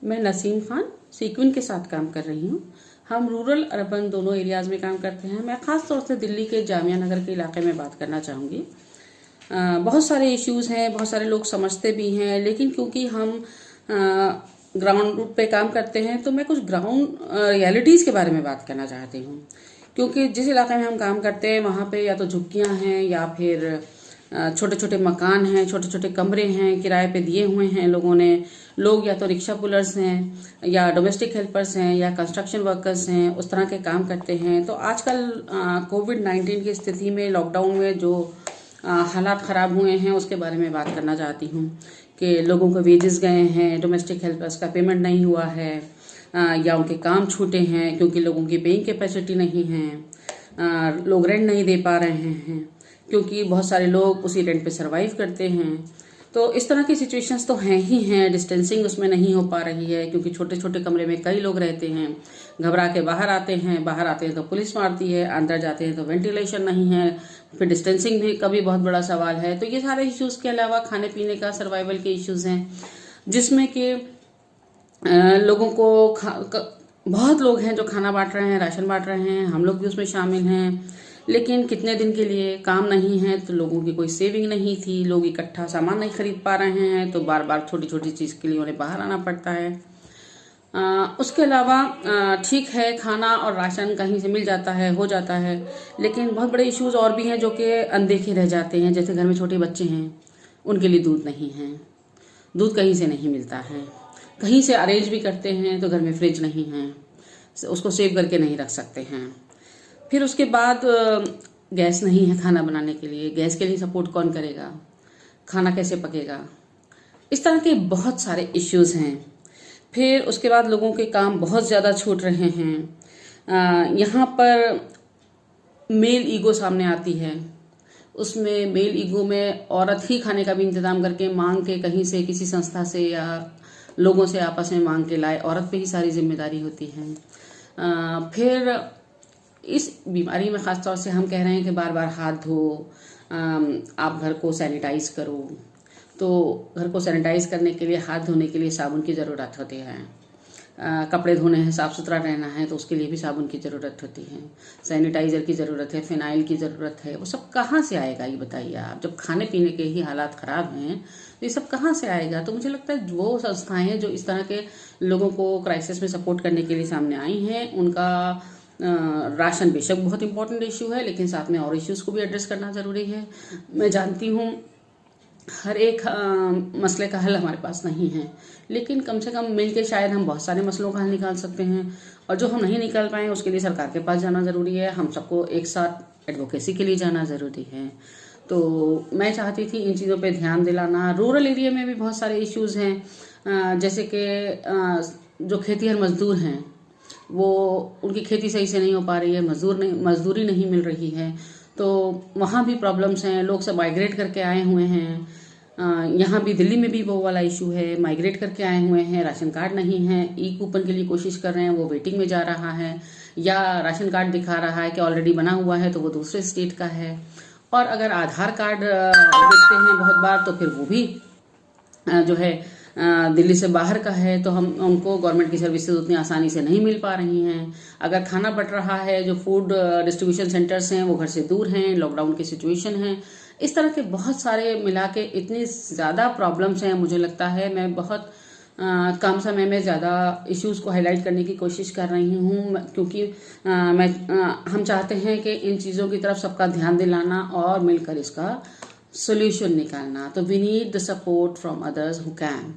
मैं नसीम खान सीक्विन के साथ काम कर रही हूँ। हम रूरल अर्बन दोनों एरियाज में काम करते हैं। मैं ख़ास तौर से दिल्ली के जामिया नगर के इलाके में बात करना चाहूँगी। बहुत सारे इश्यूज़ हैं, बहुत सारे लोग समझते भी हैं, लेकिन क्योंकि हम ग्राउंड पे काम करते हैं तो मैं कुछ ग्राउंड रियलिटीज़ के बारे में बात करना चाहती हूँ। क्योंकि जिस इलाके में हम काम करते हैं वहाँ पे या तो झुग्गियाँ हैं या फिर छोटे छोटे मकान हैं, छोटे छोटे कमरे हैं, किराए पे दिए हुए हैं लोगों ने। लोग या तो रिक्शा पुलर्स हैं या डोमेस्टिक हेल्पर्स हैं या कंस्ट्रक्शन वर्कर्स हैं, उस तरह के काम करते हैं। तो आजकल कोविड-19 की स्थिति में, लॉकडाउन में जो हालात ख़राब हुए हैं उसके बारे में बात करना चाहती हूँ कि लोगों के वेजेस गए हैं, डोमेस्टिक हेल्पर्स का पेमेंट नहीं हुआ है या उनके काम छूटे हैं क्योंकि लोगों की पेइंग कैपेसिटी नहीं है, लोग रेंट नहीं दे पा रहे हैं क्योंकि बहुत सारे लोग उसी रेंट पे सरवाइव करते हैं। तो इस तरह की सिचुएशंस तो हैं ही हैं। डिस्टेंसिंग उसमें नहीं हो पा रही है क्योंकि छोटे छोटे कमरे में कई लोग रहते हैं, घबरा के बाहर आते हैं तो पुलिस मारती है, अंदर जाते हैं तो वेंटिलेशन नहीं है, फिर डिस्टेंसिंग भी का भी बहुत बड़ा सवाल है। तो ये सारे इश्यूज़ के अलावा खाने पीने का, सर्वाइवल के इश्यूज़ हैं जिसमें कि लोगों को बहुत लोग हैं जो खाना बांट रहे हैं, राशन बांट रहे हैं, हम लोग भी उसमें शामिल हैं। लेकिन कितने दिन के लिए काम नहीं है तो लोगों की कोई सेविंग नहीं थी, लोग इकट्ठा सामान नहीं खरीद पा रहे हैं तो बार बार छोटी छोटी चीज़ के लिए उन्हें बाहर आना पड़ता है। उसके अलावा ठीक है, खाना और राशन कहीं से मिल जाता है, हो जाता है, लेकिन बहुत बड़े इश्यूज और भी हैं जो कि अनदेखे रह जाते हैं। जैसे घर में छोटे बच्चे हैं, उनके लिए दूध नहीं है, दूध कहीं से नहीं मिलता है, कहीं से अरेंज भी करते हैं तो घर में फ्रिज नहीं है, उसको सेव करके नहीं रख सकते हैं। फिर उसके बाद गैस नहीं है खाना बनाने के लिए, गैस के लिए सपोर्ट कौन करेगा, खाना कैसे पकेगा, इस तरह के बहुत सारे इश्यूज हैं। फिर उसके बाद लोगों के काम बहुत ज़्यादा छूट रहे हैं। यहाँ पर मेल ईगो सामने आती है। उसमें मेल ईगो में औरत ही खाने का भी इंतज़ाम करके मांग के कहीं से, किसी संस्था से या लोगों से आपस में मांग के लाए, औरत पे ही सारी जिम्मेदारी होती है। फिर इस बीमारी में ख़ास तौर से हम कह रहे हैं कि बार बार हाथ धो, आप घर को सैनिटाइज करो। तो घर को सैनिटाइज करने के लिए, हाथ धोने के लिए साबुन की ज़रूरत होती है, कपड़े धोने हैं, साफ़ सुथरा रहना है तो उसके लिए भी साबुन की ज़रूरत होती है, सैनिटाइज़र की ज़रूरत है, फिनाइल की ज़रूरत है। वो सब कहाँ से आएगा ये बताइए आप? जब खाने पीने के ही हालात ख़राब हैं तो ये सब कहाँ से आएगा? तो मुझे लगता है वो संस्थाएं जो इस तरह के लोगों को क्राइसिस में सपोर्ट करने के लिए सामने आई हैं, उनका राशन बेशक बहुत इंपॉर्टेंट इशू है, लेकिन साथ में और इश्यूज़ को भी एड्रेस करना ज़रूरी है। मैं जानती हूँ हर एक मसले का हल हमारे पास नहीं है, लेकिन कम से कम मिलके शायद हम बहुत सारे मसलों का हल निकाल सकते हैं। और जो हम नहीं निकाल पाए उसके लिए सरकार के पास जाना ज़रूरी है, हम सबको एक साथ एडवोकेसी के लिए जाना ज़रूरी है। तो मैं चाहती थी इन चीज़ों पे ध्यान दिलाना। रूरल एरिया में भी बहुत सारे इश्यूज़ हैं, जैसे कि जो खेतीहर मजदूर हैं वो, उनकी खेती सही से नहीं हो पा रही है, मजदूरी नहीं मिल रही है, तो वहाँ भी प्रॉब्लम्स हैं। लोग सब माइग्रेट करके आए हुए हैं। यहाँ भी दिल्ली में भी वो वाला इशू है, माइग्रेट करके आए हुए हैं, राशन कार्ड नहीं है, ई कूपन के लिए कोशिश कर रहे हैं, वो वेटिंग में जा रहा है, या राशन कार्ड दिखा रहा है कि ऑलरेडी बना हुआ है तो वो दूसरे स्टेट का है। और अगर आधार कार्ड देखते हैं बहुत बार तो फिर वो भी जो है दिल्ली से बाहर का है, तो हम उनको गवर्नमेंट की सर्विसेज उतनी आसानी से नहीं मिल पा रही हैं। अगर खाना बट रहा है, जो फूड डिस्ट्रीब्यूशन सेंटर्स हैं वो घर से दूर हैं, लॉकडाउन की सिचुएशन है, इस तरह के बहुत सारे मिला के इतनी ज़्यादा प्रॉब्लम्स हैं। मुझे लगता है मैं बहुत कम समय में ज़्यादा इश्यूज़ को हाईलाइट करने की कोशिश कर रही हूँ, क्योंकि हम चाहते हैं कि इन चीज़ों की तरफ सबका ध्यान दिलाना और मिलकर इसका सोल्यूशन निकालना। तो we need the support from others who can.